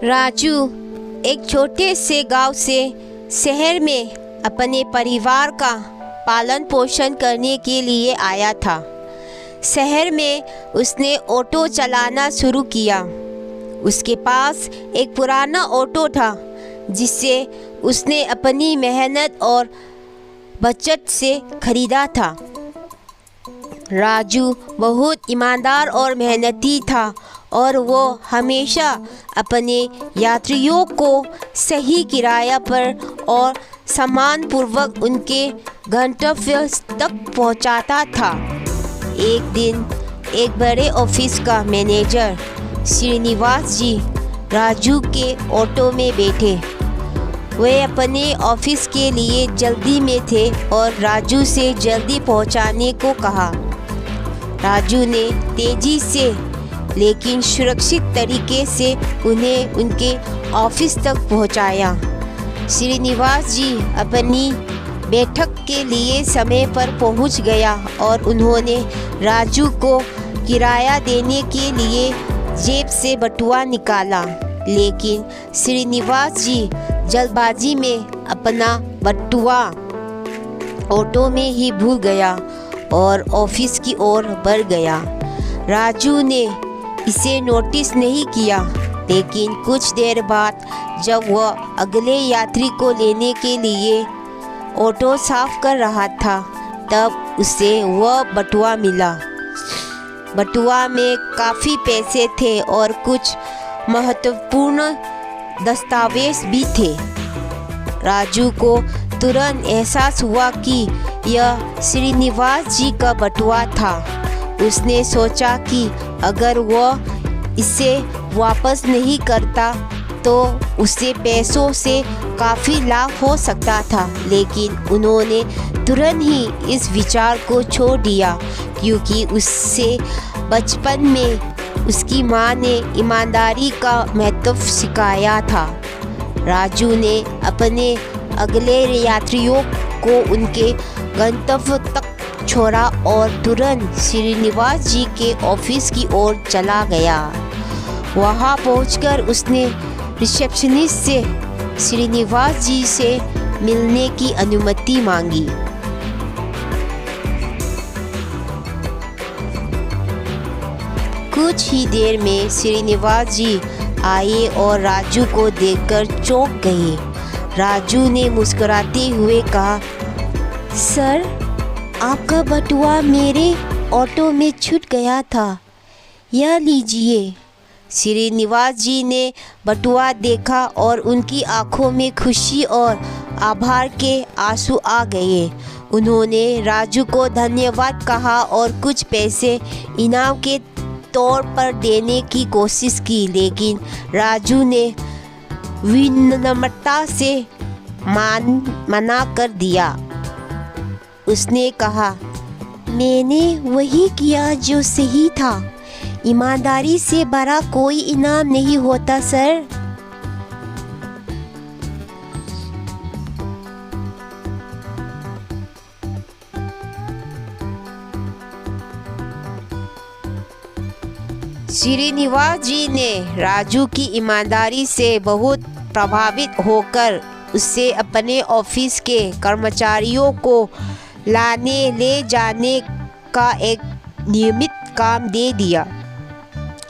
राजू एक छोटे से गांव से शहर में अपने परिवार का पालन पोषण करने के लिए आया था। शहर में उसने ऑटो चलाना शुरू किया। उसके पास एक पुराना ऑटो था जिसे उसने अपनी मेहनत और बचत से खरीदा था। राजू बहुत ईमानदार और मेहनती था और वो हमेशा अपने यात्रियों को सही किराया पर और सम्मानपूर्वक उनके गंतव्य तक पहुंचाता था। एक दिन एक बड़े ऑफिस का मैनेजर श्रीनिवास जी राजू के ऑटो में बैठे। वे अपने ऑफिस के लिए जल्दी में थे और राजू से जल्दी पहुंचाने को कहा। राजू ने तेजी से लेकिन सुरक्षित तरीके से उन्हें उनके ऑफिस तक पहुंचाया। श्रीनिवास जी अपनी बैठक के लिए समय पर पहुंच गया और उन्होंने राजू को किराया देने के लिए जेब से बटुआ निकाला, लेकिन श्रीनिवास जी जल्दबाजी में अपना बटुआ ऑटो में ही भूल गया और ऑफिस की ओर बढ़ गया। राजू ने इसे नोटिस नहीं किया, लेकिन कुछ देर बाद जब वह अगले यात्री को लेने के लिए ऑटो साफ कर रहा था, तब उसे वह बटुआ मिला। बटुआ में काफ़ी पैसे थे और कुछ महत्वपूर्ण दस्तावेज भी थे। राजू को तुरंत एहसास हुआ कि यह श्रीनिवास जी का बटुआ था। उसने सोचा कि अगर वह इसे वापस नहीं करता तो उसे पैसों से काफ़ी लाभ हो सकता था, लेकिन उन्होंने तुरंत ही इस विचार को छोड़ दिया क्योंकि उससे बचपन में उसकी माँ ने ईमानदारी का महत्व सिखाया था। राजू ने अपने अगले यात्रियों को उनके गंतव्य तक छोड़ा और तुरंत श्रीनिवास जी के ऑफिस की ओर चला गया। वहां पहुंचकर उसने रिसेप्शनिस्ट से श्रीनिवास जी से मिलने की अनुमति मांगी। कुछ ही देर में श्रीनिवास जी आए और राजू को देखकर चौंक गए। राजू ने मुस्कुराते हुए कहा, सर, आपका बटुआ मेरे ऑटो में छूट गया था, यह लीजिए। श्रीनिवास जी ने बटुआ देखा और उनकी आंखों में खुशी और आभार के आंसू आ गए। उन्होंने राजू को धन्यवाद कहा और कुछ पैसे इनाम के तौर पर देने की कोशिश की, लेकिन राजू ने विनम्रता से मना कर दिया। उसने कहा, मैंने वही किया जो सही था। ईमानदारी से बड़ा कोई इनाम नहीं होता सर। श्रीनिवास जी ने राजू की ईमानदारी से बहुत प्रभावित होकर उससे अपने ऑफिस के कर्मचारियों को लाने ले जाने का एक नियमित काम दे दिया।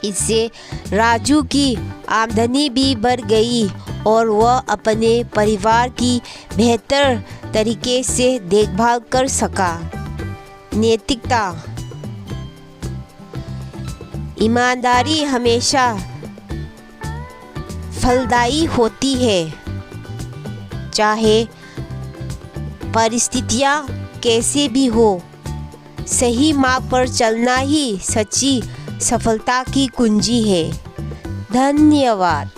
इससे राजू की आमदनी भी बढ़ गई और वह अपने परिवार की बेहतर तरीके से देखभाल कर सका। नैतिकता। ईमानदारी हमेशा फलदायी होती है, चाहे परिस्थितियाँ कैसे भी हो। सही मार्ग पर चलना ही सच्ची सफलता की कुंजी है। धन्यवाद।